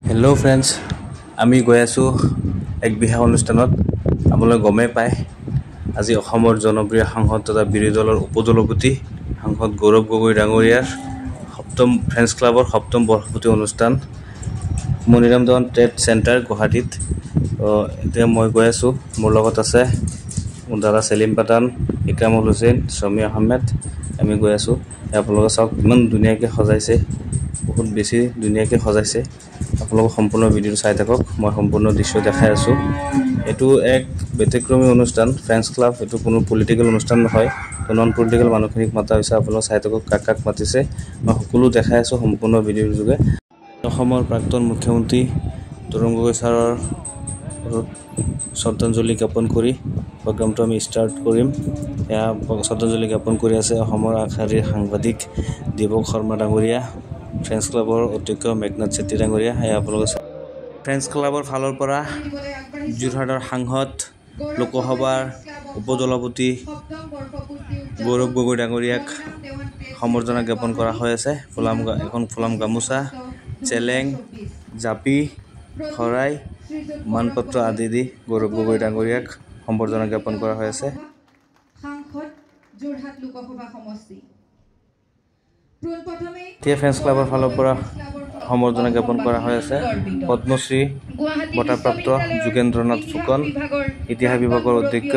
Hello' friends, আমি গৈ আছোঁ এক বিশেষ অনুষ্ঠানত। আপোনালোকে গমেই পায়, আজি অসমৰ জনপ্ৰিয় সাংসদ তথা বিৰোধী দলৰ উপদলপতি সাংসদ গৌৰৱ গগৈ ডাঙৰীয়াৰ ফ্ৰেণ্ডছ ক্লাবৰ সপ্তম বৰ্ষপূৰ্তি অনুষ্ঠান মণিৰাম দেৱান ট্ৰেড চেণ্টাৰ গুৱাহাটীত। এতিয়া মই গৈ আছোঁ, মোৰ লগত আছে মোৰ দাদা চেলিম পাটান, ইক্ৰামুল হুছেইন, সমী আহমেদ। আমি গৈ আছোঁ। আপোনালোকে চাওক, ইমান ধুনীয়াকৈ সজাইছে, বহুত বেছি ধুনীয়াকৈ সজাইছে। আপোনালোকক সম্পূৰ্ণ ভিডিঅ'টো চাই থাকক, মই সম্পূৰ্ণ দৃশ্য দেখাই আছোঁ। এইটো এক ব্যতিক্ৰমী অনুষ্ঠান, ফ্ৰেণ্ডছ ক্লাব। এইটো কোনো পলিটিকেল অনুষ্ঠান নহয়, নন পলিটিকেল মানুহখিনিক মাতা হৈছে। আপোনালোকে চাই থাকক কাক কাক মাতিছে, মই সকলো দেখাই আছোঁ সম্পূৰ্ণ ভিডিঅ'ৰ যোগে। অসমৰ প্ৰাক্তন মুখ্যমন্ত্ৰী তৰুণ গগৈ ছাৰৰ শ্ৰদ্ধাঞ্জলি জ্ঞাপন কৰি প্ৰগ্ৰামটো আমি ষ্টাৰ্ট কৰিম। এয়া শ্ৰদ্ধাঞ্জলি জ্ঞাপন কৰি আছে অসমৰ আগশাৰীৰ সাংবাদিক দীপক শৰ্মা ডাঙৰীয়া, ফ্ৰেণ্ডছ ক্লাবৰ অধ্যক্ষ মেঘনাথ চেত্ৰী ডাঙৰীয়া। সেয়া আপোনালোকে ফ্ৰেণ্ডছ ক্লাবৰ ফালৰ পৰা যোৰহাটৰ সাংসদ লোকসভাৰ উপদলপতি গৌৰৱ গগৈ ডাঙৰীয়াক সম্বৰ্ধনা জ্ঞাপন কৰা হৈ আছে। এখন ফুলাম গামোচা, চেলেং, জাপি, শৰাই, মানপত্ৰ আদি দি গৌৰৱ গগৈ ডাঙৰীয়াক সম্বৰ্ধনা জ্ঞাপন কৰা হৈ আছে। এতিয়া ফ্ৰেণ্ডছ ক্লাবৰ ফালৰ পৰা সম্বৰ্ধনা জ্ঞাপন কৰা হৈ আছে পদ্মশ্ৰী বঁটাপ্ৰাপ্ত যোগেন্দ্ৰনাথ ফুকন, ইতিহাস বিভাগৰ অধ্যক্ষ।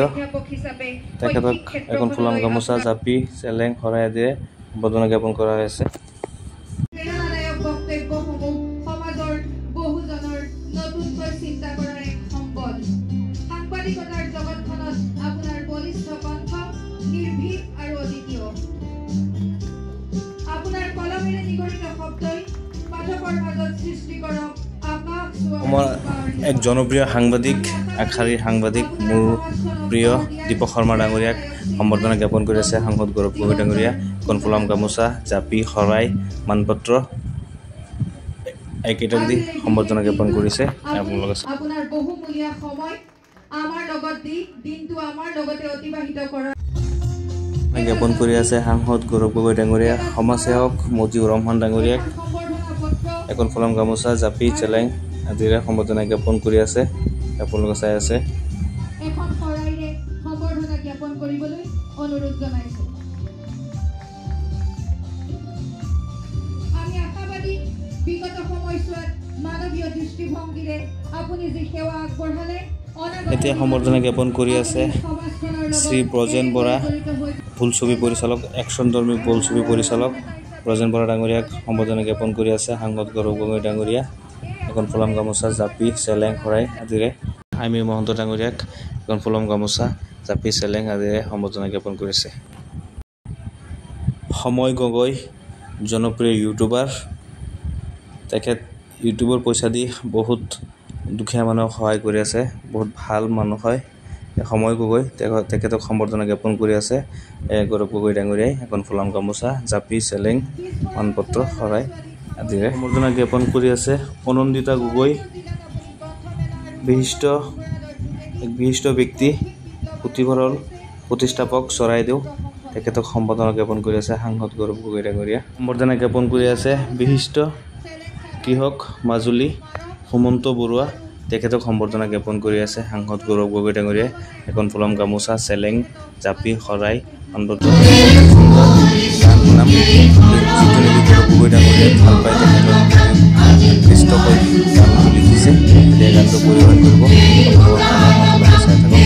তেখেতক এখন ফুলাম গামোচা, জাপি, চেলেং, শৰাই আদিৰে সম্বৰ্ধনা জ্ঞাপন কৰা হৈ আছে। অসমৰ এক জনপ্ৰিয় সাংবাদিক, আগশাৰীৰ সাংবাদিক, মোৰ প্ৰিয় দীপক শৰ্মা ডাঙৰীয়াক সম্বৰ্ধনা জ্ঞাপন কৰি আছে সাংসদ গৌৰৱ গগৈ ডাঙৰীয়া। এখন ফুলাম গামোচা, জাপি, শৰাই, মানপত্ৰ এইকেইটাক দি সম্বৰ্ধনা জ্ঞাপন কৰিছে। আপোনালোকে আপোনাৰ বহুমূলীয়া সময় আমাৰ লগত দি দিনটো আমাৰ লগতে অতিবাহিত কৰা জ্ঞাপন কৰি আছে সাংসদ গৌৰৱ গগৈ ডাঙৰীয়া। সমাজসেৱক মজিউৰ ৰহমান ডাঙৰীয়াক এখন ফুলাম গামোচা, জাপি, চেলেং আদিৰে সম্বৰ্ধনা জ্ঞাপন কৰি আছে। আপোনালোকে চাই আছে। এখন শৰাইৰে সম্বৰ্ধনা জ্ঞাপন কৰিবলৈ অনুৰোধ জনাইছো। আমি আশাবাদী বিগত সময়ছোৱাত মানৱীয় দৃষ্টিভংগীৰে আপুনি যি সেৱা আগবঢ়ালে, এতিয়া সম্বৰ্ধনা জ্ঞাপন কৰি আছে শ্ৰী ব্ৰজেন বৰা, বোলছবি পৰিচালক, একশ্যনধৰ্মী বোলছবি পৰিচালক ব্ৰজেন বৰা ডাঙৰীয়াক সম্বৰ্ধনা জ্ঞাপন কৰি আছে সাংসদ গৌৰৱ গগৈ ডাঙৰীয়া। এখন ফুলাম গামোচা, জাপি, চেলেং, শৰাই আদিৰে আইমী মহন্ত ডাঙৰীয়াক এখন ফুলাম গামোচা, জাপি, চেলেং আদিৰে সম্বৰ্ধনা জ্ঞাপন কৰিছে। সময় গগৈ জনপ্ৰিয় ইউটিউবাৰ, তেখেত ইউটিউবৰ পইচা দি বহুত দুখীয়া মানুহক সহায় কৰি আছে, বহুত ভাল মানুহ হয়। সময় গগৈ তেখেতক সম্বৰ্ধনা জ্ঞাপন কৰি আছে গৌৰৱ গগৈ ডাঙৰীয়াই। এখন ফুলাম গামোচা, জাপি, চেলেং, মানপত্ৰ, শৰাই আদিৰে সম্বৰ্ধনা জ্ঞাপন কৰি আছে। অনন্দিতা গগৈ বিশিষ্ট ব্যক্তি, পুথিভঁৰাল প্ৰতিষ্ঠাপক চৰাইদেউ, তেখেতক সম্বৰ্ধনা জ্ঞাপন কৰি আছে সাংসদ গৌৰৱ গগৈ ডাঙৰীয়া। সম্বৰ্ধনা জ্ঞাপন কৰি আছে বিশিষ্ট কৃষক মাজুলী সুমন্ত বৰুৱা, তেখেতক সম্বৰ্ধনা জ্ঞাপন কৰি আছে সাংসদ গৌৰৱ গগৈ ডাঙৰীয়াই। এখন ফুলাম গামোচা, চেলেং, জাপি, শৰাই, মানপত্ৰ গৌৰৱ গগৈ ডাঙৰীয়াই ভাল পায়, তেখেতৰ নিৰ্দিষ্টকৈ গানটো লিখিছে। এতিয়া গানটো পৰিৱেশন কৰিব, আপোনালোকে চাই থাকক।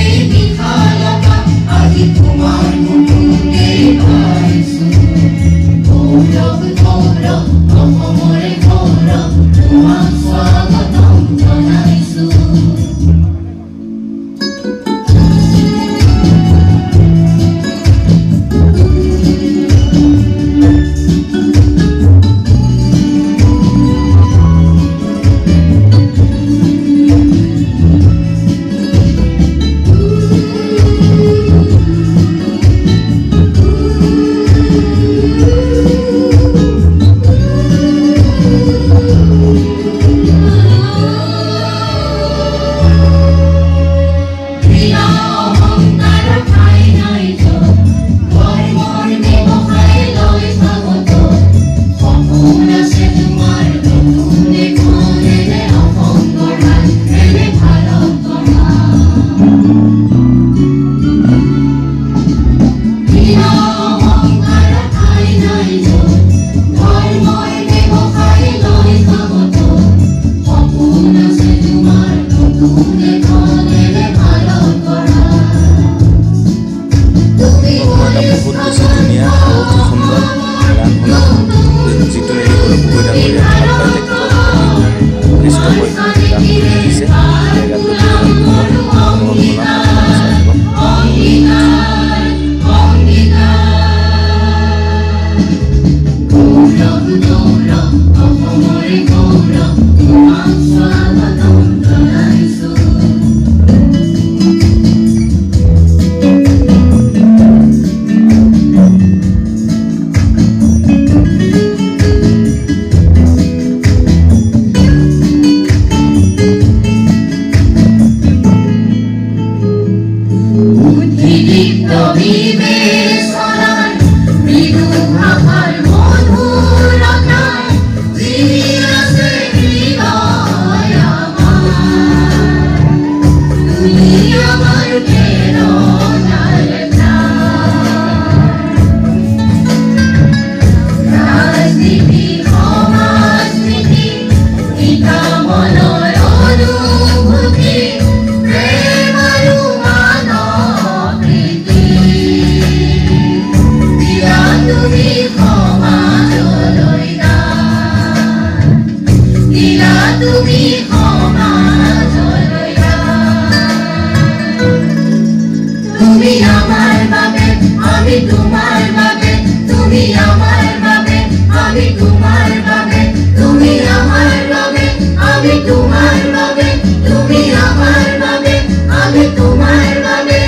তুমি আমার বাবে আমি তোমার বাবে তুমি আমার বাবে আমি তোমার বাবে তুমি আমার বাবে আমি তোমার বাবে তুমি আমার বাবে আমি তোমার বাবে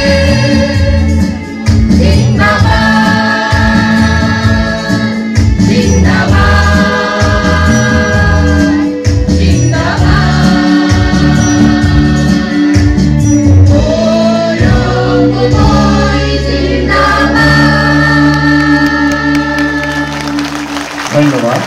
জিন্দাবাদ জিন্দাবাদ জিন্দাবাদ ও রঙ্গময় জিন্দাবাদ ধন্যবাদ।